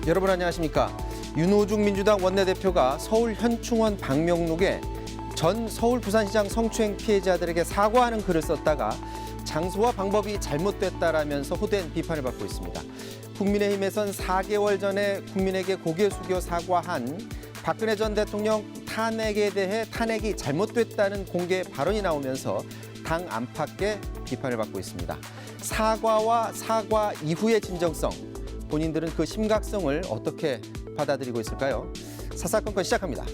여러분 안녕하십니까? 윤호중 민주당 원내대표가 서울 현충원 방명록에 전 서울 부산시장 성추행 피해자들에게 사과하는 글을 썼다가 장소와 방법이 잘못됐다라면서 호된 비판을 받고 있습니다. 국민의힘에선 4개월 전에 국민에게 고개 숙여 사과한 박근혜 전 대통령 탄핵에 대해 탄핵이 잘못됐다는 공개 발언이 나오면서 당 안팎의 비판을 받고 있습니다. 사과와 사과 이후의 진정성, 본인들은 그 심각성을 어떻게 받아들이고 있을까요? 사사건건 시작합니다.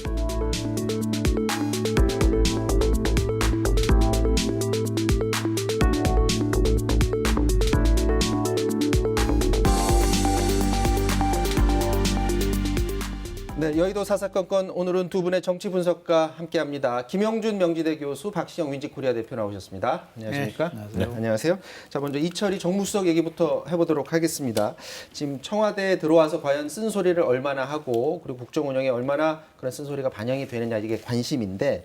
네, 여의도 사사건건 오늘은 두 분의 정치 분석가 함께합니다. 김영준 명지대 교수, 박시영 윈지코리아 대표 나오셨습니다. 안녕하십니까? 네, 안녕하세요. 네, 안녕하세요. 자, 먼저 이철희 정무수석 얘기부터 해보도록 하겠습니다. 지금 청와대에 들어와서 과연 쓴소리를 얼마나 하고 그리고 국정 운영에 얼마나 그런 쓴소리가 반영이 되느냐 이게 관심인데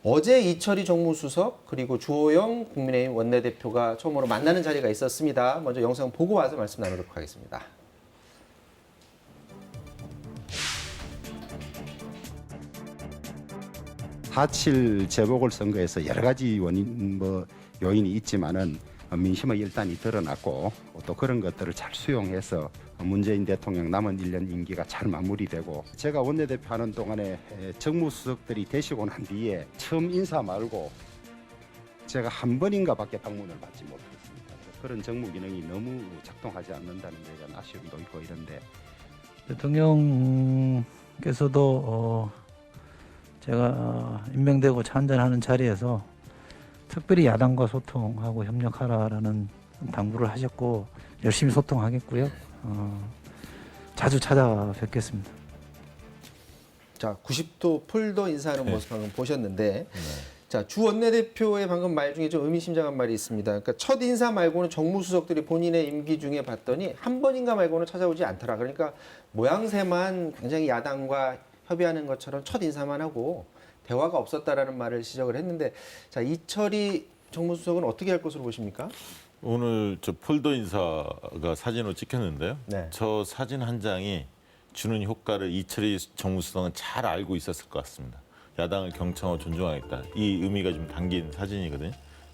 어제 이철희 정무수석 그리고 주호영 국민의힘 원내대표가 처음으로 만나는 자리가 있었습니다. 먼저 영상 보고 와서 말씀 나누도록 하겠습니다. 4.7 재보궐선거에서 여러 가지 요인이 있지만은 민심의 일단이 드러났고 또 그런 것들을 잘 수용해서 문재인 대통령 남은 1년 임기가 잘 마무리되고 제가 원내대표 하는 동안에 정무수석들이 되시고 난 뒤에 처음 인사 말고 제가 한 번인가밖에 방문을 받지 못했습니다. 그런 정무 기능이 너무 작동하지 않는다는 데 대한 아쉬움도 있고 이런데 대통령께서도 제가 임명되고 찬전하는 자리에서 특별히 야당과 소통하고 협력하라라는 당부를 하셨고 열심히 소통하겠고요. 자주 찾아뵙겠습니다. 자, 90도 폴더 인사하는 모습 방금 보셨는데 자, 주 원내대표의 방금 말 중에 좀 의미심장한 말이 있습니다. 그러니까 첫 인사 말고는 정무수석들이 본인의 임기 중에 봤더니 한 번인가 말고는 찾아오지 않더라. 그러니까 모양새만 굉장히 야당과 협의하는 것처럼 첫 인사만 하고 대화가 없었다라는 말을 지적을 했는데 자, 이철희 정무수석은 어떻게 할 것으로 보십니까? 오늘 저 폴더 인사가 사진으로 찍혔는데요. 네. 저 사진 한 장이 주는 효과를 이철희 정무수석은 잘 알고 있었을 것 같습니다. 야당을 경청하고 존중하겠다. 이 의미가 좀 담긴 사진이거든요.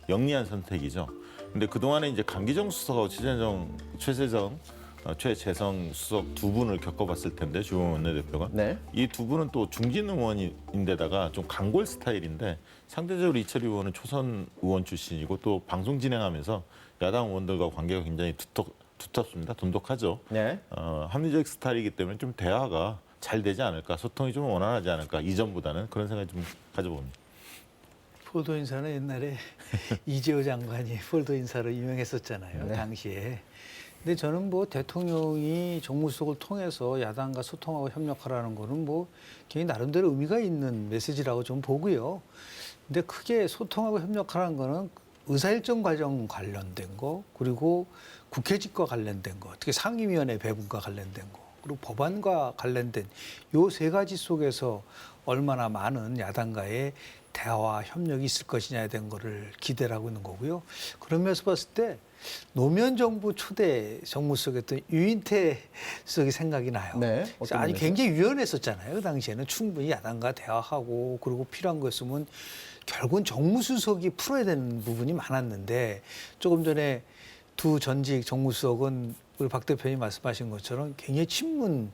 영리한 선택이죠. 근데 그동안에 이제 강기정 수석하고 최재성 수석 두 분을 겪어봤을 텐데 주호영 원내대표가 네. 이 두 분은 또 중진 의원인데다가 좀 강골 스타일인데 상대적으로 이철희 의원은 초선 의원 출신이고 또 방송 진행하면서 야당 의원들과 관계가 굉장히 두텁습니다. 돈독하죠. 네. 합리적 스타일이기 때문에 좀 대화가 잘 되지 않을까, 소통이 좀 원활하지 않을까 이전보다는 그런 생각이 좀 가져봅니다. 폴더 인사는 옛날에 이재호 장관이 폴더 인사로 유명했었잖아요. 네. 당시에. 근데 저는 뭐 대통령이 정무수석을 통해서 야당과 소통하고 협력하라는 거는 뭐 굉장히 나름대로 의미가 있는 메시지라고 좀 보고요. 근데 크게 소통하고 협력하라는 거는 의사일정 과정 관련된 거, 그리고 국회직과 관련된 거, 특히 상임위원회 배분과 관련된 거, 그리고 법안과 관련된 요 세 가지 속에서 얼마나 많은 야당과의 대화와 협력이 있을 것이냐에 대한 거를 기대를 하고 있는 거고요. 그런 면에서 봤을 때 노무현 정부 초대 정무수석이었던 유인태 수석이 생각이 나요. 네. 어떤 아니 면에서? 굉장히 유연했었잖아요. 그 당시에는 충분히 야당과 대화하고 그리고 필요한 거 있으면 결국은 정무수석이 풀어야 되는 부분이 많았는데 조금 전에 두 전직 정무수석은 우리 박 대표님 말씀하신 것처럼 굉장히 친문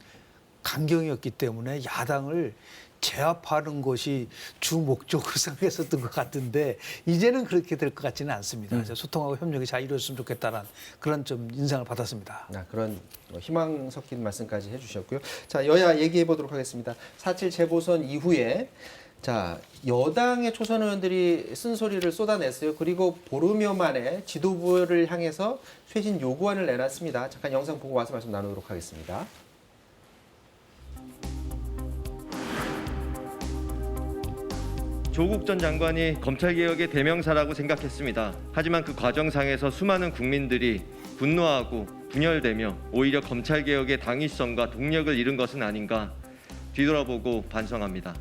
강경이었기 때문에 야당을 제압하는 것이 주 목적으로 생각했었던 것 같은데 이제는 그렇게 될 것 같지는 않습니다. 그래서 소통하고 협력이 잘 이루어졌으면 좋겠다는 그런 좀 인상을 받았습니다. 그런 희망 섞인 말씀까지 해주셨고요. 자, 여야 얘기해 보도록 하겠습니다. 4.7 재보선 이후에 자, 여당의 초선 의원들이 쓴소리를 쏟아냈어요. 그리고 보름여 만에 지도부를 향해서 쇄신 요구안을 내놨습니다. 잠깐 영상 보고 와서 말씀 나누도록 하겠습니다. 조국 전 장관이 검찰개혁의 대명사라고 생각했습니다. 하지만 그 과정상에서 수많은 국민들이 분노하고 분열되며 오히려 검찰개혁의 당위성과 동력을 잃은 것은 아닌가 뒤돌아보고 반성합니다.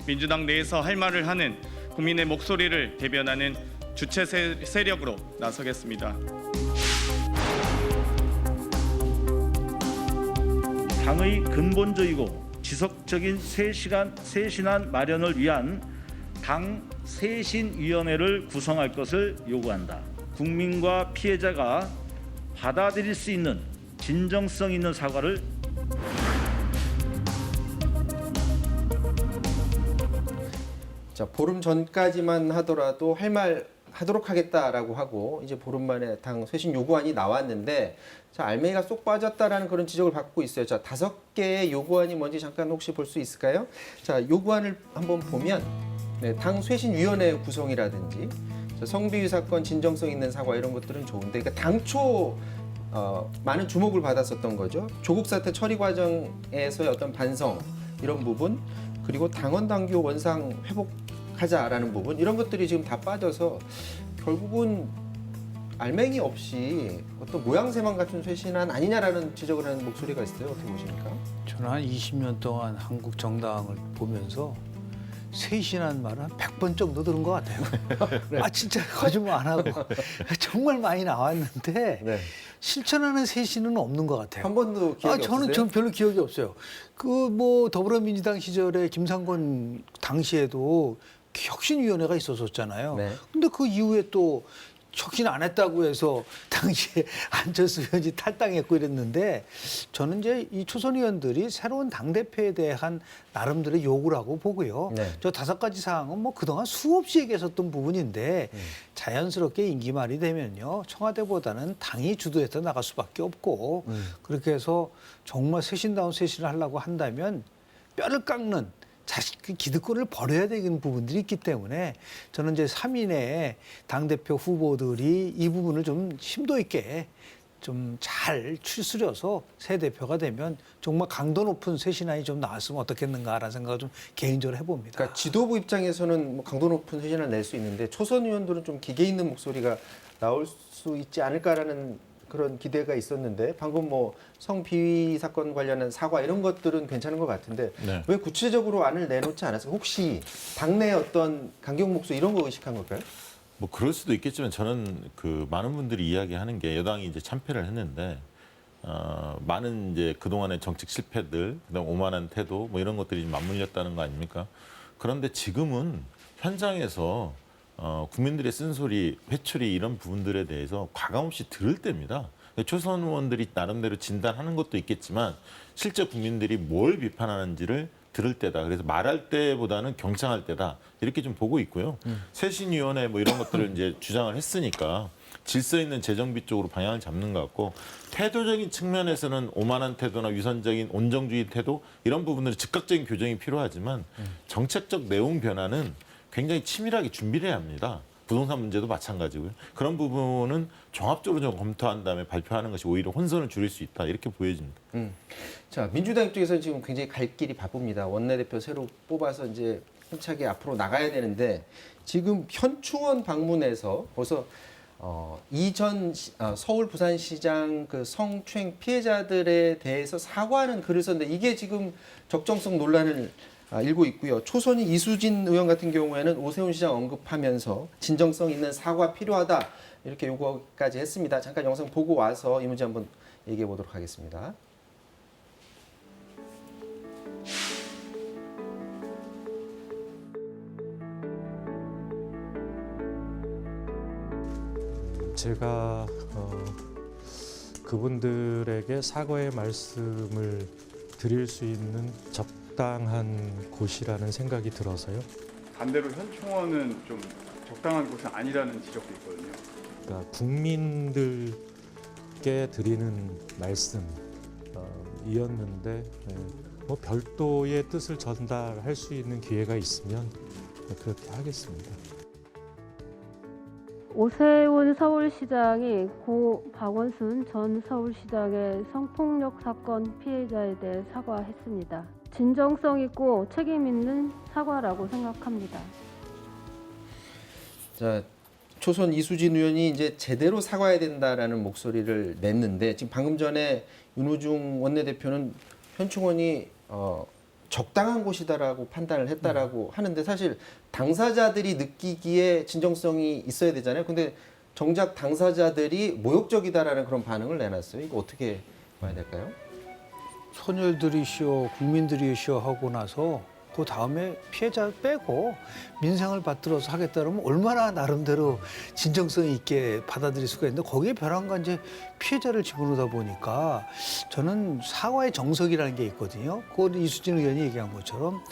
민주당 내에서 할 말을 하는 국민의 목소리를 대변하는 주체 세력으로 나서겠습니다. 당의 근본적이고 지속적인 쇄신안 마련을 위한 당 쇄신위원회를 구성할 것을 요구한다. 국민과 피해자가 받아들일 수 있는 진정성 있는 사과를 자, 보름 전까지만 하더라도 할 말 하도록 하겠다라고 하고 이제 보름 만에 당 쇄신 요구안이 나왔는데 자, 알맹이가 쏙 빠졌다라는 그런 지적을 받고 있어요. 자, 5개의 요구안이 뭔지 잠깐 혹시 볼 수 있을까요? 자, 요구안을 한번 보면 네, 당 쇄신위원회 구성이라든지 자, 성비위 사건 진정성 있는 사과 이런 것들은 좋은데 그러니까 당초 많은 주목을 받았었던 거죠. 조국 사태 처리 과정에서의 어떤 반성 이런 부분 그리고 당원 당규 원상 회복하자라는 부분 이런 것들이 지금 다 빠져서 결국은 알맹이 없이 어떤 모양새만 갖춘 쇄신안 아니냐라는 지적을 하는 목소리가 있어요. 어떻게 보십니까? 저는 한 20년 동안 한국 정당을 보면서 쇄신한 말을 한 100번 정도 들은 것 같아요. 아 진짜 거짓말 안 하고 정말 많이 나왔는데 네. 실천하는 쇄신은 없는 것 같아요. 한 번도 기억이 없으세요? 저는 별로 기억이 없어요. 그 뭐 더불어민주당 시절에 김상곤 당시에도 혁신위원회가 있었었잖아요. 네. 근데 그 이후에 또 혁신 안 했다고 해서 당시에 안철수 의원이 탈당했고 이랬는데 저는 이제 이 초선 의원들이 새로운 당대표에 대한 나름대로의 요구라고 보고요. 네. 저 5가지 사항은 뭐 그동안 수없이 얘기했었던 부분인데 자연스럽게 임기 말이 되면요. 청와대보다는 당이 주도해서 나갈 수밖에 없고 그렇게 해서 정말 쇄신다운 쇄신을 하려고 한다면 뼈를 깎는 자식 그 기득권을 버려야 되는 부분들이 있기 때문에 저는 이제 3인의 당대표 후보들이 이 부분을 좀 심도 있게 좀 잘 추스려서 새 대표가 되면 정말 강도 높은 쇄신안이 좀 나왔으면 어떻겠는가라는 생각을 좀 개인적으로 해봅니다. 그러니까 지도부 입장에서는 뭐 강도 높은 쇄신을 낼 수 있는데 초선 의원들은 좀 기계 있는 목소리가 나올 수 있지 않을까라는 그런 기대가 있었는데 방금 뭐 성비위 사건 관련한 사과 이런 것들은 괜찮은 것 같은데 네. 왜 구체적으로 안을 내놓지 않았어요? 혹시 당내 어떤 강경 목소 이런 거 의식한 걸까요? 뭐 그럴 수도 있겠지만 저는 그 많은 분들이 이야기하는 게 여당이 이제 참패를 했는데 많은 이제 그동안의 정책 실패들, 그다음 오만한 태도 뭐 이런 것들이 맞물렸다는 거 아닙니까? 그런데 지금은 현장에서 국민들의 쓴소리, 회초리 이런 부분들에 대해서 과감없이 들을 때입니다. 초선 의원들이 나름대로 진단하는 것도 있겠지만 실제 국민들이 뭘 비판하는지를 들을 때다. 그래서 말할 때보다는 경청할 때다. 이렇게 좀 보고 있고요. 쇄신위원회 뭐 이런 것들을 이제 주장을 했으니까 질서 있는 재정비 쪽으로 방향을 잡는 것 같고 태도적인 측면에서는 오만한 태도나 위선적인 온정주의 태도 이런 부분들은 즉각적인 교정이 필요하지만 정책적 내용 변화는 굉장히 치밀하게 준비를 해야 합니다. 부동산 문제도 마찬가지고요. 그런 부분은 종합적으로 좀 검토한 다음에 발표하는 것이 오히려 혼선을 줄일 수 있다. 이렇게 보여집니다. 자, 민주당 입장에서는 지금 굉장히 갈 길이 바쁩니다. 원내대표 새로 뽑아서 이제 힘차게 앞으로 나가야 되는데 지금 현충원 방문해서 벌써 이전 서울 부산시장 그 성추행 피해자들에 대해서 사과하는 글을 썼는데 이게 지금 적정성 논란을 일고 있고요. 초선이 이수진 의원 같은 경우에는 오세훈 시장 언급하면서 진정성 있는 사과 필요하다 이렇게 요구까지 했습니다. 잠깐 영상 보고 와서 이 문제 한번 얘기해 보도록 하겠습니다. 제가 그분들에게 사과의 말씀을 드릴 수 있는 적당한 곳이라는 생각이 들어서요. 반대로 현충원은 좀 적당한 곳은 아니라는 지적도 있거든요. 그러니까 국민들께 드리는 말씀이었는데 뭐 별도의 뜻을 전달할 수 있는 기회가 있으면 그렇게 하겠습니다. 오세훈 서울시장이 고 박원순 전 서울시장의 성폭력 사건 피해자에 대해 사과했습니다. 진정성 있고 책임 있는 사과라고 생각합니다. 자, 초선 이수진 의원이 이제 제대로 사과해야 된다라는 목소리를 냈는데 지금 방금 전에 윤호중 원내대표는 현충원이 적당한 곳이다라고 판단을 했다라고 하는데 사실 당사자들이 느끼기에 진정성이 있어야 되잖아요. 근데 정작 당사자들이 모욕적이다라는 그런 반응을 내놨어요. 이거 어떻게 봐야 될까요? 소녀들이시오, 국민들이시오 하고 나서 그 다음에 피해자 빼고 민생을 받들어서 하겠다 그러면 얼마나 나름대로 진정성 있게 받아들일 수가 있는데 거기에 벼랑간 이제 피해자를 집어넣다 보니까 저는 사과의 정석이라는 게 있거든요. 그건 이수진 의원이 얘기한 것처럼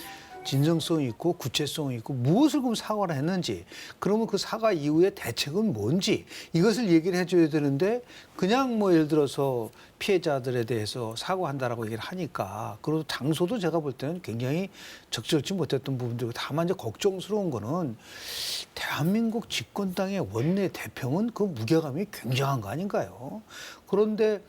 진정성이 있고 구체성이 있고 무엇을 그럼 사과를 했는지 그러면 그 사과 이후에 대책은 뭔지 이것을 얘기를 해줘야 되는데 그냥 뭐 예를 들어서 피해자들에 대해서 사과한다라고 얘기를 하니까 그리고 당소도 제가 볼 때는 굉장히 적절치 못했던 부분들이고 다만 이제 걱정스러운 거는 대한민국 집권당의 원내 대표는 그 무게감이 굉장한 거 아닌가요? 그런데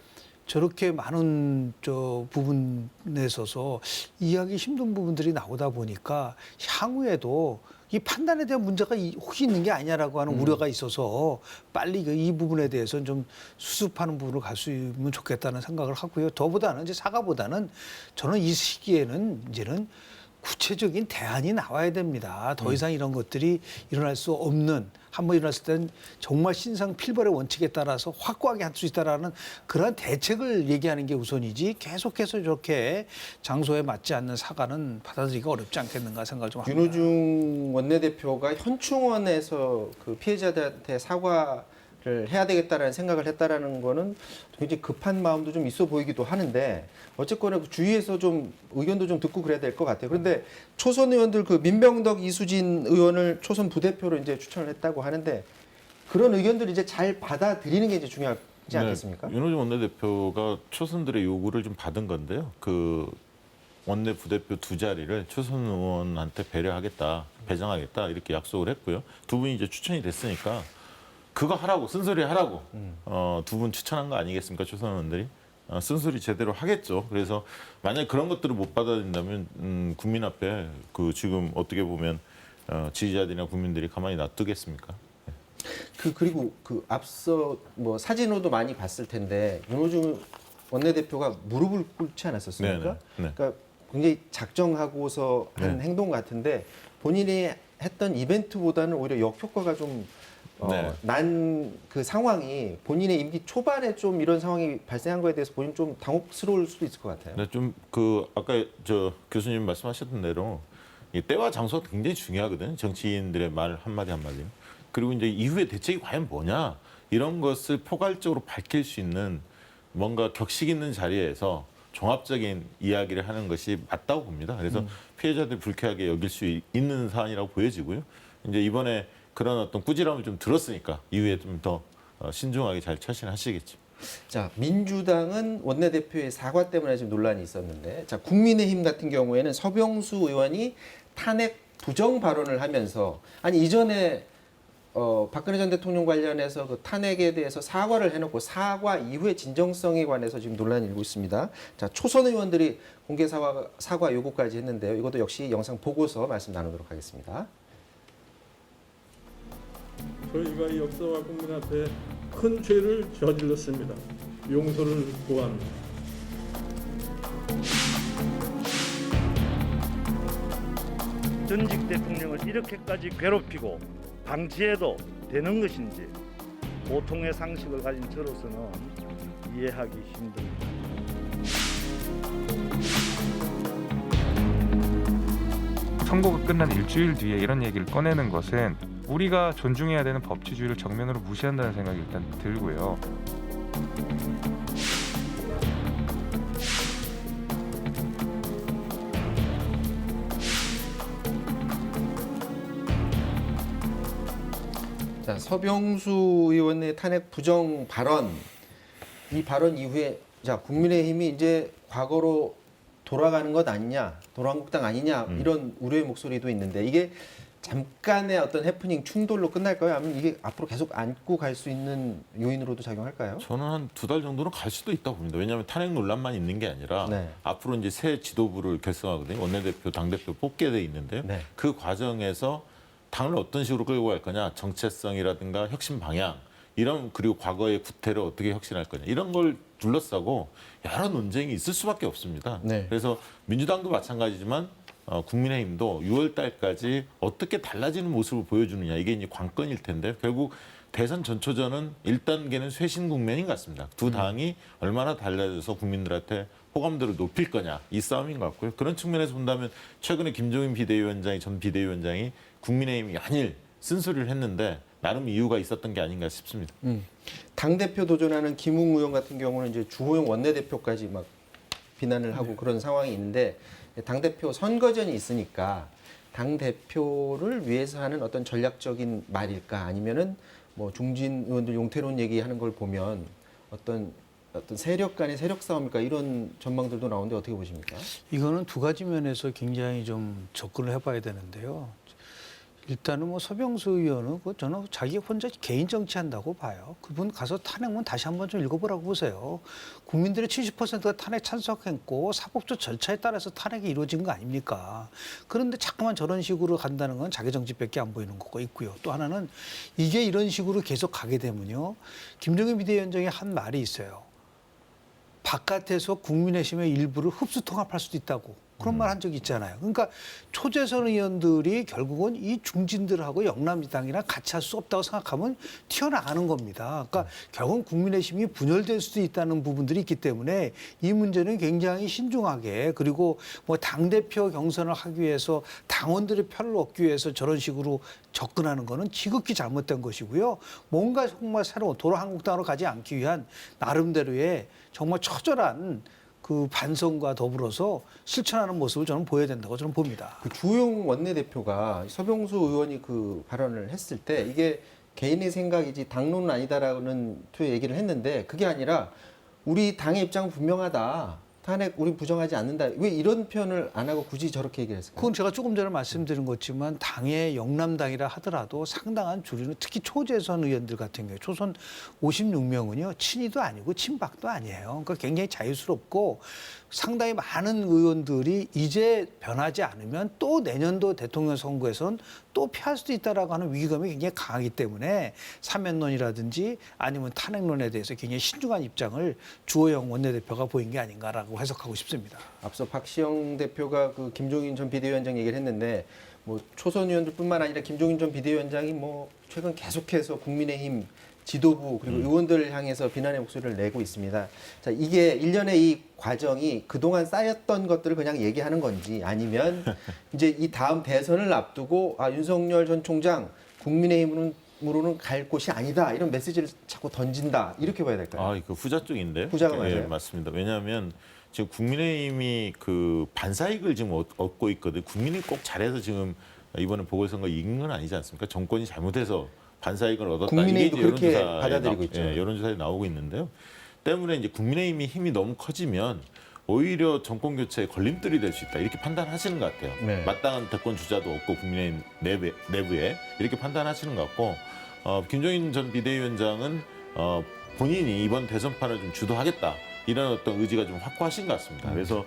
저렇게 많은 부분에 있어서 이해하기 힘든 부분들이 나오다 보니까 향후에도 이 판단에 대한 문제가 혹시 있는 게 아니냐라고 하는 우려가 있어서 빨리 이 부분에 대해서는 좀 수습하는 부분으로 갈 수 있으면 좋겠다는 생각을 하고요. 더보다는 이제 사과보다는 저는 이 시기에는 이제는 구체적인 대안이 나와야 됩니다. 더 이상 이런 것들이 일어날 수 없는 한번 일어났을 때는 정말 신상필벌의 원칙에 따라서 확고하게 할 수 있다라는 그러한 대책을 얘기하는 게 우선이지 계속해서 저렇게 장소에 맞지 않는 사과는 받아들이기가 어렵지 않겠는가 생각을 좀 합니다. 윤호중 원내대표가 현충원에서 그 피해자들한테 사과를 해야 되겠다라는 생각을 했다라는 거는 굉장히 급한 마음도 좀 있어 보이기도 하는데 어쨌거나 그 주위에서 좀 의견도 좀 듣고 그래야 될 것 같아요. 그런데 초선 의원들 그 민병덕, 이수진 의원을 초선 부대표로 이제 추천을 했다고 하는데 그런 의견들을 이제 잘 받아들이는 게 이제 중요하지 않겠습니까? 윤호중 원내대표가 초선들의 요구를 좀 받은 건데요. 그 원내 부대표 두 자리를 초선 의원한테 배려하겠다, 배정하겠다 이렇게 약속을 했고요. 두 분이 이제 추천이 됐으니까 그거 하라고 쓴소리 하라고 두 분 추천한 거 아니겠습니까? 초선 의원들이 쓴소리 제대로 하겠죠. 그래서 만약 그런 것들을 못 받아들인다면 국민 앞에 그 지금 어떻게 보면 지지자들이나 국민들이 가만히 놔두겠습니까? 그리고 그 앞서 뭐 사진으로도 많이 봤을 텐데 윤호중 원내대표가 무릎을 꿇지 않았었습니까? 네네. 네. 그러니까 굉장히 작정하고서 한 네. 행동 같은데 본인이 했던 이벤트보다는 오히려 역효과가 좀 네. 난 그 상황이 본인의 임기 초반에 좀 이런 상황이 발생한 거에 대해서 본인 좀 당혹스러울 수도 있을 것 같아요. 네, 좀 그 아까 저 교수님 말씀하셨던 대로 이 때와 장소가 굉장히 중요하거든요. 정치인들의 말 한마디 한마디. 그리고 이제 이후에 대책이 과연 뭐냐 이런 것을 포괄적으로 밝힐 수 있는 뭔가 격식 있는 자리에서 종합적인 이야기를 하는 것이 맞다고 봅니다. 그래서 피해자들 불쾌하게 여길 수 있는 사안이라고 보여지고요. 이제 이번에 그런 어떤 꾸지람을 좀 들었으니까 이후에 좀 더 신중하게 잘 처신하시겠죠. 자, 민주당은 원내대표의 사과 때문에 지금 논란이 있었는데, 자, 국민의힘 같은 경우에는 서병수 의원이 탄핵 부정 발언을 하면서 아니 이전에 박근혜 전 대통령 관련해서 그 탄핵에 대해서 사과를 해놓고 사과 이후의 진정성에 관해서 지금 논란이 일고 있습니다. 자, 초선 의원들이 공개 사과 요구까지 했는데요. 이것도 역시 영상 보고서 말씀 나누도록 하겠습니다. 저희가 이 역사와 국민 앞에 큰 죄를 저질렀습니다. 용서를 구합니다. 전직 대통령을 이렇게까지 괴롭히고 방치해도 되는 것인지 보통의 상식을 가진 저로서는 이해하기 힘듭니다. 선거가 끝난 일주일 뒤에 이런 얘기를 꺼내는 것은 우리가 존중해야 되는 법치주의를 정면으로 무시한다는 생각이 일단 들고요. 자, 서병수 의원의 탄핵 부정 발언, 이 발언 이후에 자, 국민의힘이 이제 과거로 돌아가는 것 아니냐, 돌아한국당 아니냐 이런 우려의 목소리도 있는데 이게 잠깐의 어떤 해프닝 충돌로 끝날까요? 아니면 이게 앞으로 계속 안고 갈 수 있는 요인으로도 작용할까요? 저는 한 2달 정도는 갈 수도 있다고 봅니다. 왜냐하면 탄핵 논란만 있는 게 아니라 네. 앞으로 이제 새 지도부를 결성하거든요. 원내대표, 당대표 뽑게 돼 있는데요. 네. 그 과정에서 당을 어떤 식으로 끌고 갈 거냐, 정체성이라든가 혁신 방향 이런 그리고 과거의 구태를 어떻게 혁신할 거냐 이런 걸 둘러싸고 여러 논쟁이 있을 수밖에 없습니다. 네. 그래서 민주당도 마찬가지지만 국민의힘도 6월 달까지 어떻게 달라지는 모습을 보여주느냐 이게 이제 관건일 텐데 결국 대선 전초전은 1단계는 쇄신 국면인 것 같습니다. 두 당이 얼마나 달라져서 국민들한테 호감도를 높일 거냐 이 싸움인 것 같고요. 그런 측면에서 본다면 최근에 김종인 비대위원장이 전 비대위원장이 국민의힘이 아닐 쓴소리를 했는데 나름 이유가 있었던 게 아닌가 싶습니다. 당 대표 도전하는 김웅 의원 같은 경우는 이제 주호영 원내대표까지 막 비난을 하고 그런 상황이 있는데 당 대표 선거전이 있으니까 당 대표를 위해서 하는 어떤 전략적인 말일까 아니면은 뭐 중진 의원들 용태론 얘기하는 걸 보면 어떤 세력 간의 세력 싸움일까 이런 전망들도 나오는데 어떻게 보십니까? 이거는 두 가지 면에서 굉장히 좀 접근을 해봐야 되는데요. 일단은 뭐 서병수 의원은 저는 자기 혼자 개인 정치한다고 봐요. 그분 가서 탄핵문 다시 한번 좀 읽어보라고 보세요. 국민들의 70%가 탄핵 찬성했고 사법적 절차에 따라서 탄핵이 이루어진 거 아닙니까? 그런데 자꾸만 저런 식으로 간다는 건 자기 정치밖에 안 보이는 거고 있고요. 또 하나는 이게 이런 식으로 계속 가게 되면요. 김종인 비대위원장이 한 말이 있어요. 바깥에서 국민의힘의 일부를 흡수 통합할 수도 있다고. 그런 말 한 적이 있잖아요. 그러니까 초재선 의원들이 결국은 이 중진들하고 영남당이랑 같이 할 수 없다고 생각하면 튀어나가는 겁니다. 그러니까 결국은 국민의힘이 분열될 수도 있다는 부분들이 있기 때문에 이 문제는 굉장히 신중하게 그리고 뭐 당대표 경선을 하기 위해서 당원들의 표를 얻기 위해서 저런 식으로 접근하는 거는 지극히 잘못된 것이고요. 뭔가 정말 새로운 도로한국당으로 가지 않기 위한 나름대로의 정말 처절한 그 반성과 더불어서 실천하는 모습을 저는 보여야 된다고 저는 봅니다. 그 주호영 원내대표가 서병수 의원이 그 발언을 했을 때 이게 개인의 생각이지 당론은 아니다라는 투의 얘기를 했는데 그게 아니라 우리 당의 입장은 분명하다. 탄핵 우리 부정하지 않는다. 왜 이런 표현을 안 하고 굳이 저렇게 얘기를 했을까요? 그건 제가 조금 전에 말씀드린 것지만 당의 영남당이라 하더라도 상당한 주류는 특히 초재선 의원들 같은 경우에 초선 56명은요. 친이도 아니고 친박도 아니에요. 그러니까 굉장히 자유스럽고 상당히 많은 의원들이 이제 변하지 않으면 또 내년도 대통령 선거에선 또 피할 수도 있다라고 하는 위기감이 굉장히 강하기 때문에 사면론이라든지 아니면 탄핵론에 대해서 굉장히 신중한 입장을 주호영 원내대표가 보인 게 아닌가라고 해석하고 싶습니다. 앞서 박시영 대표가 그 김종인 전 비대위원장 얘기를 했는데 뭐 초선 의원들뿐만 아니라 김종인 전 비대위원장이 뭐 최근 계속해서 국민의힘 지도부 그리고 의원들을 향해서 비난의 목소리를 내고 있습니다. 자, 이게 일련의 이 과정이 그동안 쌓였던 것들을 그냥 얘기하는 건지 아니면 이제 이 다음 대선을 앞두고 윤석열 전 총장 국민의힘으로는 갈 곳이 아니다 이런 메시지를 자꾸 던진다 이렇게 봐야 될까요? 이거 후자 쪽인데요. 후자가 예, 맞아요? 맞습니다. 왜냐하면 지금 국민의힘이 그 반사이익을 지금 얻고 있거든요. 국민이 꼭 잘해서 지금 이번에 보궐선거 이긴 건 아니지 않습니까? 정권이 잘못해서 반사이익을 얻었다. 국민의힘도 이게 이제 그렇게 받아들이고 있죠. 여론조사에 나오고 있는데요. 때문에 이제 국민의힘이 힘이 너무 커지면 오히려 정권 교체에 걸림돌이 될 수 있다. 이렇게 판단하시는 것 같아요. 네. 마땅한 대권 주자도 없고 국민의힘 내부에 이렇게 판단하시는 것 같고 김종인 전 비대위원장은 본인이 이번 대선판을 좀 주도하겠다. 이런 어떤 의지가 좀 확고하신 것 같습니다. 그래서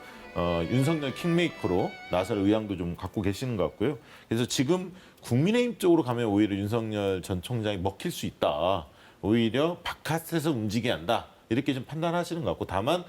윤석열 킹메이커로 나설 의향도 좀 갖고 계시는 것 같고요. 그래서 지금 국민의힘 쪽으로 가면 오히려 윤석열 전 총장이 먹힐 수 있다. 오히려 바깥에서 움직여야 한다. 이렇게 좀 판단하시는 것 같고 다만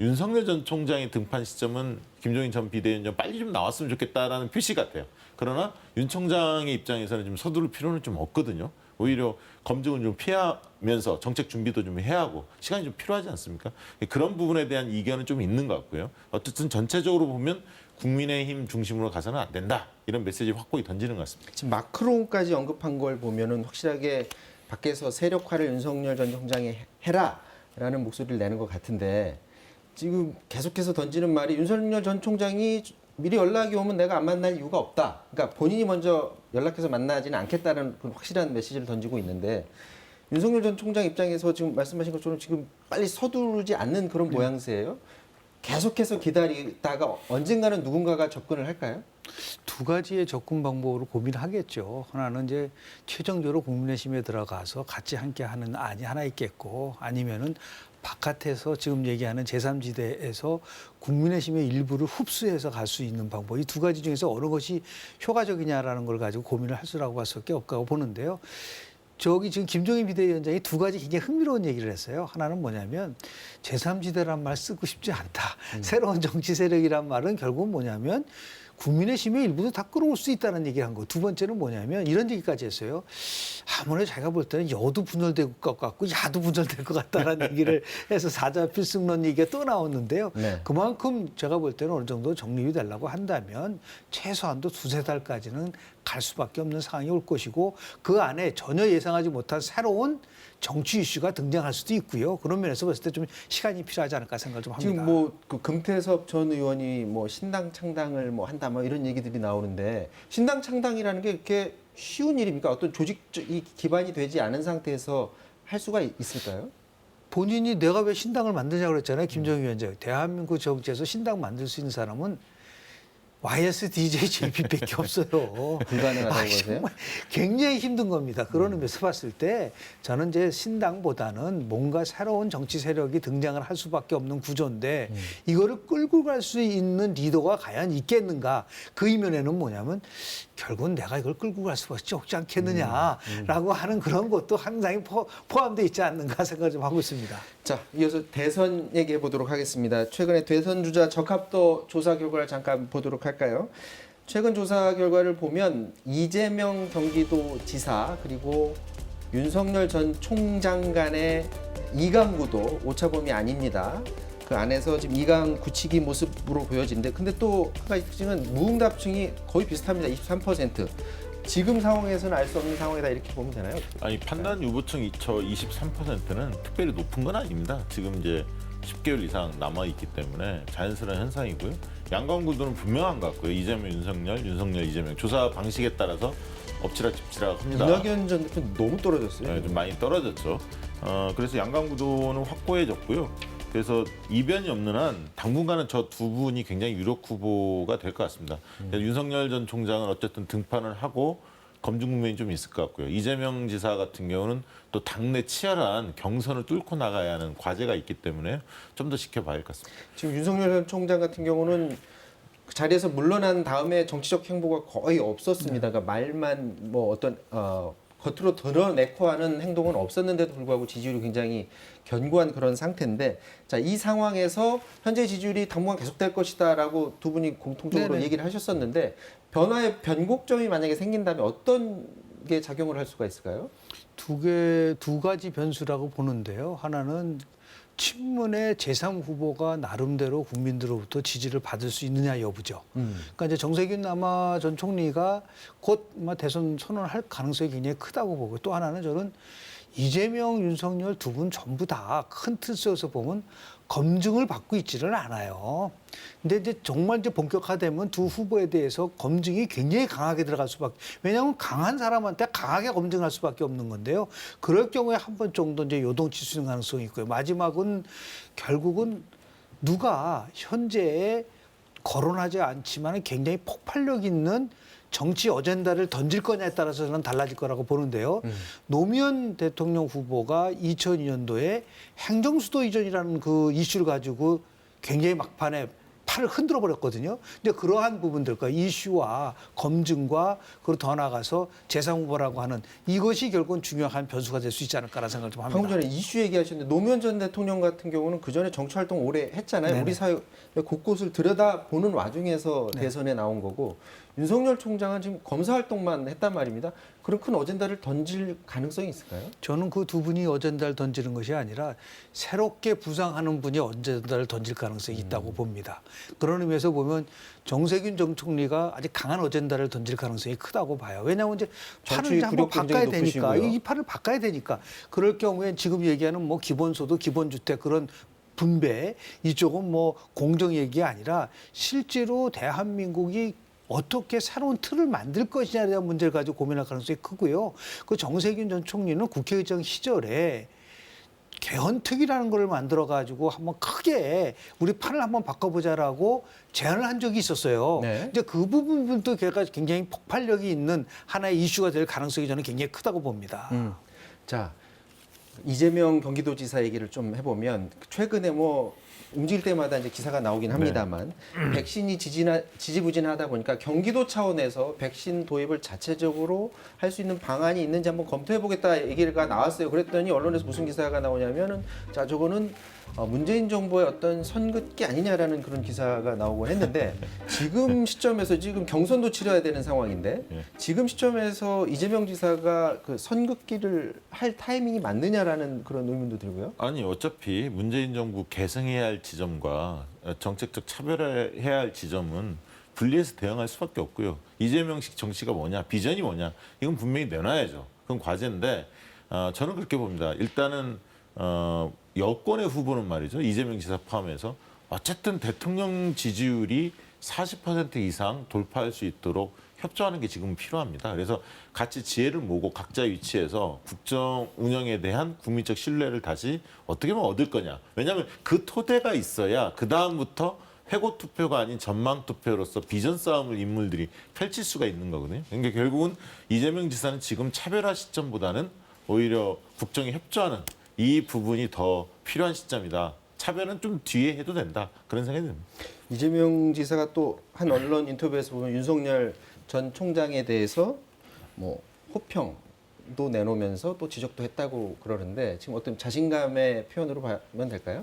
윤석열 전 총장의 등판 시점은 김종인 전 비대위원장 빨리 좀 나왔으면 좋겠다라는 표시 같아요. 그러나 윤 총장의 입장에서는 좀 서두를 필요는 좀 없거든요. 오히려 검증을 좀 피하면서 정책 준비도 좀 해야 하고 시간이 좀 필요하지 않습니까? 그런 부분에 대한 이견은 좀 있는 것 같고요. 어쨌든 전체적으로 보면 국민의힘 중심으로 가서는 안 된다. 이런 메시지 확고히 던지는 것 같습니다. 지금 마크롱까지 언급한 걸 보면은 확실하게 밖에서 세력화를 윤석열 전 총장이 해라라는 목소리를 내는 것 같은데 지금 계속해서 던지는 말이 윤석열 전 총장이 미리 연락이 오면 내가 안 만날 이유가 없다. 그러니까 본인이 먼저 연락해서 만나지는 않겠다는 그런 확실한 메시지를 던지고 있는데 윤석열 전 총장 입장에서 지금 말씀하신 것처럼 지금 빨리 서두르지 않는 그런 모양새예요. 계속해서 기다리다가 언젠가는 누군가가 접근을 할까요? 두 가지의 접근 방법으로 고민하겠죠. 하나는 이제 최종적으로 국민의힘에 들어가서 같이 함께하는 안이 하나 있겠고 아니면은 바깥에서 지금 얘기하는 제3지대에서 국민의힘의 일부를 흡수해서 갈 수 있는 방법. 이 두 가지 중에서 어느 것이 효과적이냐라는 걸 가지고 고민을 할 수라고 할 수밖에 없다고 보는데요. 저기 지금 김종인 비대위원장이 두 가지 굉장히 흥미로운 얘기를 했어요. 하나는 뭐냐면 제3지대란 말 쓰고 싶지 않다. 새로운 정치 세력이란 말은 결국은 뭐냐면 국민의 힘의 일부도 다 끌어올 수 있다는 얘기를 한 거. 두 번째는 뭐냐면 이런 얘기까지 했어요. 아무래도 자기가 볼 때는 여도 분열될 것 같고 야도 분열될 것 같다라는 얘기를 해서 사자 필승론 얘기가 또 나왔는데요. 네. 그만큼 제가 볼 때는 어느 정도 정립이 되려고 한다면 최소한도 2-3달까지는 갈 수밖에 없는 상황이 올 것이고 그 안에 전혀 예상하지 못한 새로운 정치 이슈가 등장할 수도 있고요. 그런 면에서 봤을 때 좀 시간이 필요하지 않을까 생각을 좀 합니다. 지금 뭐 그 금태섭 전 의원이 뭐 신당 창당을 뭐 한다 뭐 이런 얘기들이 나오는데 신당 창당이라는 게 이렇게 쉬운 일입니까? 어떤 조직이 기반이 되지 않은 상태에서 할 수가 있을까요? 본인이 내가 왜 신당을 만드냐고 그랬잖아요. 김정일 위원장. 대한민국 정치에서 신당 만들 수 있는 사람은 YSDJ JP밖에 없어요. 불가능하다고 보세요? 정말 굉장히 힘든 겁니다. 그런 의미에서 봤을 때 저는 이제 신당보다는 뭔가 새로운 정치 세력이 등장을 할 수밖에 없는 구조인데 이거를 끌고 갈 수 있는 리더가 과연 있겠는가. 그 이면에는 뭐냐면 결국은 내가 이걸 끌고 갈 수밖에 없지 않겠느냐라고 하는 그런 것도 항상 포함되어 있지 않는가 생각을 좀 하고 있습니다. 자, 이어서 대선 얘기해 보도록 하겠습니다. 최근에 대선 주자 적합도 조사 결과를 잠깐 보도록 할까요? 최근 조사 결과를 보면 이재명 경기도지사 그리고 윤석열 전 총장 간의 이강구도 오차범위 아닙니다. 그 안에서 지금 이강 굳히기 모습으로 보여지는데 근데 또 한 가지 특징은 무응답층이 거의 비슷합니다. 23%. 지금 상황에서는 알 수 없는 상황이다 이렇게 보면 되나요? 아니 판단 유보층 저 23%는 특별히 높은 건 아닙니다. 지금 이제 10개월 이상 남아 있기 때문에 자연스러운 현상이고요. 양강구도는 분명한 것 같고요. 이재명, 윤석열, 이재명 조사 방식에 따라서 엎치락뒤치락 합니다. 이낙연 전 대표 너무 떨어졌어요. 네, 좀 많이 떨어졌죠. 그래서 양강구도는 확고해졌고요. 그래서 이변이 없는 한 당분간은 저 두 분이 굉장히 유력 후보가 될 것 같습니다. 윤석열 전 총장은 어쨌든 등판을 하고 검증 국면이 좀 있을 것 같고요. 이재명 지사 같은 경우는 또 당내 치열한 경선을 뚫고 나가야 하는 과제가 있기 때문에 좀 더 지켜봐야 할 것 같습니다. 지금 윤석열 전 총장 같은 경우는 그 자리에서 물러난 다음에 정치적 행보가 거의 없었습니다. 그러니까 말만 뭐 어떤 겉으로 드러내고 하는 행동은 없었는데도 불구하고 지지율이 굉장히 견고한 그런 상태인데 자, 이 상황에서 현재 지지율이 당분간 계속될 것이다라고 두 분이 공통적으로 네네. 얘기를 하셨었는데 변화의 변곡점이 만약에 생긴다면 어떤 게 작용을 할 수가 있을까요? 두 가지 변수라고 보는데요. 하나는 친문의 제3후보가 나름대로 국민들로부터 지지를 받을 수 있느냐 여부죠. 그러니까 이제 정세균 남아 전 총리가 곧 대선 선언할 가능성이 굉장히 크다고 보고 또 하나는 저는 이재명, 윤석열 두 분 전부 다 큰 틀 속에서 보면 검증을 받고 있지는 않아요. 근데 이제 정말 이제 본격화되면 두 후보에 대해서 검증이 굉장히 강하게 들어갈 수밖에. 왜냐하면 강한 사람한테 강하게 검증할 수밖에 없는 건데요. 그럴 경우에 한 번 정도 이제 요동칠 수 있는 가능성이 있고요. 마지막은 결국은 누가 현재에 거론하지 않지만 굉장히 폭발력 있는 정치 어젠다를 던질 거냐에 따라서 저는 달라질 거라고 보는데요. 노무현 대통령 후보가 2002년도에 행정수도 이전이라는 그 이슈를 가지고 굉장히 막판에 팔을 흔들어 버렸거든요. 근데 그러한 부분들과 이슈와 검증과 그리고 더 나아가서 제3후보라고 하는 이것이 결국은 중요한 변수가 될 수 있지 않을까라는 생각을 좀 합니다. 방금 전에 이슈 얘기하셨는데 노무현 전 대통령 같은 경우는 그 전에 정치 활동 오래 했잖아요. 네네. 우리 사회 곳곳을 들여다보는 와중에서 네. 대선에 나온 거고 윤석열 총장은 지금 검사 활동만 했단 말입니다. 그런 큰 어젠다를 던질 가능성이 있을까요? 저는 그 두 분이 어젠다를 던지는 것이 아니라 새롭게 부상하는 분이 어젠다를 던질 가능성이 있다고 봅니다. 그런 의미에서 보면 정세균 전 총리가 아직 강한 어젠다를 던질 가능성이 크다고 봐요. 왜냐하면 이제 팔을 이제 한번 바꿔야 되니까 이 팔을 바꿔야 되니까 그럴 경우에 지금 얘기하는 뭐 기본소득, 기본주택 그런 분배 이쪽은 뭐 공정 얘기가 아니라 실제로 대한민국이 어떻게 새로운 틀을 만들 것이냐에 대한 문제를 가지고 고민할 가능성이 크고요. 그 정세균 전 총리는 국회의장 시절에 개헌특위라는 걸 만들어 가지고 한번 크게 우리 판을 한번 바꿔보자라고 제안을 한 적이 있었어요. 네. 이제 그 부분도 걔가 굉장히 폭발력이 있는 하나의 이슈가 될 가능성이 저는 굉장히 크다고 봅니다. 자, 이재명 경기도지사 얘기를 좀 해보면 최근에 뭐 움직일 때마다 이제 기사가 나오긴 합니다만 백신이 지지부진하다 보니까 경기도 차원에서 백신 도입을 자체적으로 할 수 있는 방안이 있는지 한번 검토해 보겠다 얘기가 나왔어요. 그랬더니 언론에서 무슨 기사가 나오냐면은 자 저거는 문재인 정부의 어떤 선긋기 아니냐라는 그런 기사가 나오곤 했는데 지금 시점에서 지금 경선도 치러야 되는 상황인데 지금 시점에서 이재명 지사가 그 선긋기를 할 타이밍이 맞느냐라는 그런 의문도 들고요. 아니 어차피 문재인 정부 계승해야 할 지점과 정책적 차별해야 할 지점은 분리해서 대응할 수밖에 없고요. 이재명식 정치가 뭐냐, 비전이 뭐냐, 이건 분명히 내놔야죠. 그건 과제인데 저는 그렇게 봅니다. 일단은 여권의 후보는 말이죠. 이재명 지사 포함해서 어쨌든 대통령 지지율이 40% 이상 돌파할 수 있도록 협조하는 게 지금 필요합니다. 그래서 같이 지혜를 모으고 각자 위치에서 국정 운영에 대한 국민적 신뢰를 다시 어떻게 하면 얻을 거냐. 왜냐하면 그 토대가 있어야 그 다음부터 회고 투표가 아닌 전망 투표로서 비전 싸움을 인물들이 펼칠 수가 있는 거거든요. 그러니까 결국은 이재명 지사는 지금 차별화 시점보다는 오히려 국정에 협조하는 이 부분이 더 필요한 시점이다. 차별은 좀 뒤에 해도 된다. 그런 생각이 듭니다. 이재명 지사가 또 한 언론 인터뷰에서 보면 윤석열 전 총장에 대해서 뭐 호평도 내놓으면서 또 지적도 했다고 그러는데 지금 어떤 자신감의 표현으로 보면 될까요?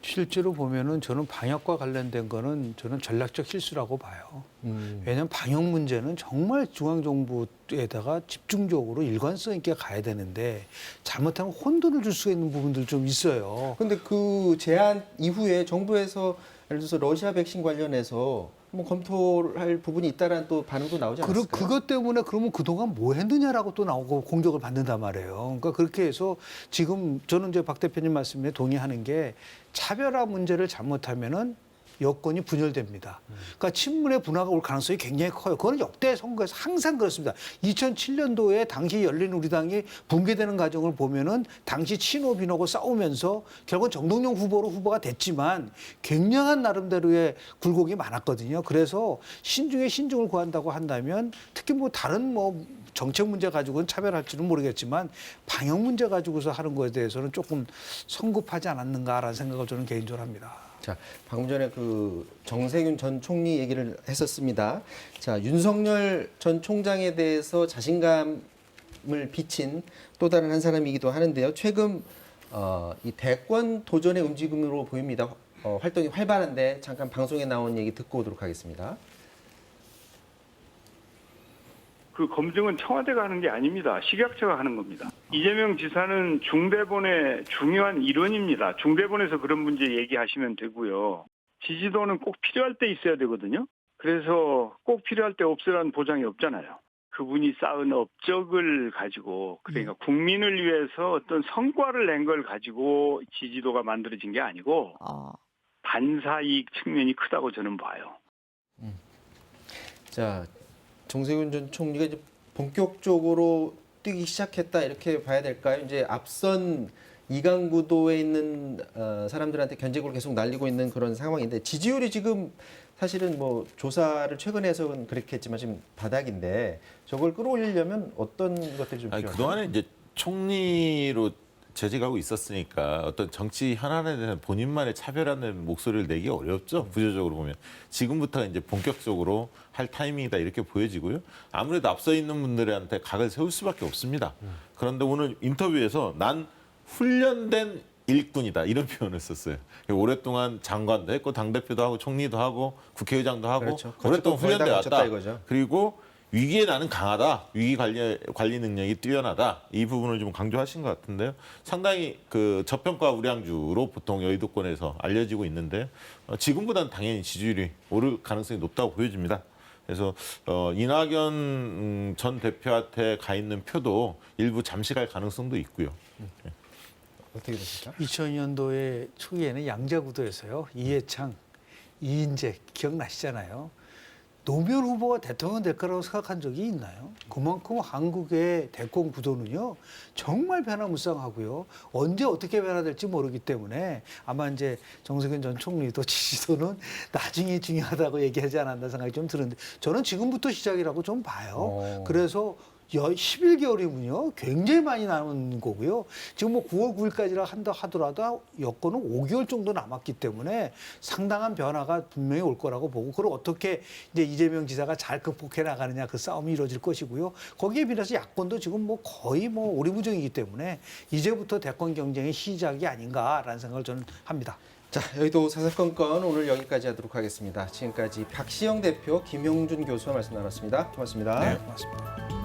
실제로 보면은 저는 방역과 관련된 거는 저는 전략적 실수라고 봐요. 왜냐하면 방역 문제는 정말 중앙정부에다가 집중적으로 일관성 있게 가야 되는데 잘못하면 혼돈을 줄 수가 있는 부분들 좀 있어요. 그런데 그 제안 이후에 정부에서 예를 들어서 러시아 백신 관련해서 한번 검토할 부분이 있다라는 또 반응도 나오지 않았을까요? 그것 때문에 그러면 그동안 뭐 했느냐라고 또 나오고 공격을 받는단 말이에요. 그러니까 그렇게 해서 지금 저는 이제 박 대표님 말씀에 동의하는 게 차별화 문제를 잘못하면은 여권이 분열됩니다. 그러니까 친문의 분화가 올 가능성이 굉장히 커요. 그거는 역대 선거에서 항상 그렇습니다. 2007년도에 당시 열린우리당이 붕괴되는 과정을 보면은 당시 친호 빈하고 싸우면서 결국 정동영 후보로 후보가 됐지만 굉장한 나름대로의 굴곡이 많았거든요. 그래서 신중에 신중을 구한다고 한다면 특히 뭐 다른 뭐 정책 문제 가지고는 차별할지는 모르겠지만 방역 문제 가지고서 하는 거에 대해서는 조금 성급하지 않았는가라는 생각을 저는 개인적으로 합니다. 자, 방금 전에 그 정세균 전 총리 얘기를 했었습니다. 자, 윤석열 전 총장에 대해서 자신감을 비친 또 다른 한 사람이기도 하는데요. 최근 이 대권 도전의 움직임으로 보입니다. 활동이 활발한데 잠깐 방송에 나온 얘기 듣고 오도록 하겠습니다. 그 검증은 청와대가 하는 게 아닙니다. 식약처가 하는 겁니다. 이재명 지사는 중대본의 중요한 일원입니다. 중대본에서 그런 문제 얘기하시면 되고요. 지지도는 꼭 필요할 때 있어야 되거든요. 그래서 꼭 필요할 때 없으라는 보장이 없잖아요. 그분이 쌓은 업적을 가지고 그러니까 국민을 위해서 어떤 성과를 낸 걸 가지고 지지도가 만들어진 게 아니고 반사이익 측면이 크다고 저는 봐요. 자, 정세균 전 총리가 이제 본격적으로 뛰기 시작했다 이렇게 봐야 될까요? 이제 앞선 이강구도에 있는 사람들한테 견제구를 계속 날리고 있는 그런 상황인데 지지율이 지금 사실은 뭐 조사를 최근에 해서는 그렇게 했지만 지금 바닥인데 저걸 끌어올리려면 어떤 것들이 좀 필요할까요? 그동안에 이제 총리로 재직하고 있었으니까 어떤 정치 현안에 대한 본인만의 차별화된 목소리를 내기 어렵죠. 구조적으로 보면. 지금부터 이제 본격적으로 할 타이밍이다 이렇게 보여지고요. 아무래도 앞서 있는 분들한테 각을 세울 수밖에 없습니다. 그런데 오늘 인터뷰에서 난 훈련된 일꾼이다 이런 표현을 썼어요. 오랫동안 장관도 했고 당대표도 하고 총리도 하고 국회의장도 하고 그렇죠. 오랫동안 훈련돼 왔다. 이거죠. 그리고 위기에 나는 강하다. 위기 관리 능력이 뛰어나다. 이 부분을 좀 강조하신 것 같은데요. 상당히 그 저평가 우량주로 보통 여의도권에서 알려지고 있는데 지금보다는 당연히 지지율이 오를 가능성이 높다고 보여집니다. 그래서 이낙연 전 대표한테 가 있는 표도 일부 잠시 갈 가능성도 있고요. 어떻게 되실까? 2000년도에 초기에는 양자구도에서요. 이해창, 이인재 기억나시잖아요. 노무현 후보가 대통령 될 거라고 생각한 적이 있나요? 그만큼 한국의 대권 구도는요 정말 변화무쌍하고요. 언제 어떻게 변화될지 모르기 때문에 아마 이제 정세균 전 총리도 지지도는 나중에 중요하다고 얘기하지 않았나 생각이 좀 드는데 저는 지금부터 시작이라고 좀 봐요. 그래서 11개월이군요. 굉장히 많이 남은 거고요. 지금 뭐 9월 9일까지라 한다 하더라도 여권은 5개월 정도 남았기 때문에 상당한 변화가 분명히 올 거라고 보고, 그걸 어떻게 이제 이재명 지사가 잘 극복해 나가느냐, 그 싸움이 이루어질 것이고요. 거기에 비해서 야권도 지금 뭐 거의 뭐 오리무중이기 때문에 이제부터 대권 경쟁의 시작이 아닌가라는 생각을 저는 합니다. 자, 여의도 사사건건 오늘 여기까지 하도록 하겠습니다. 지금까지 박시영 대표, 김용준 교수와 말씀 나눴습니다. 고맙습니다. 네, 고맙습니다.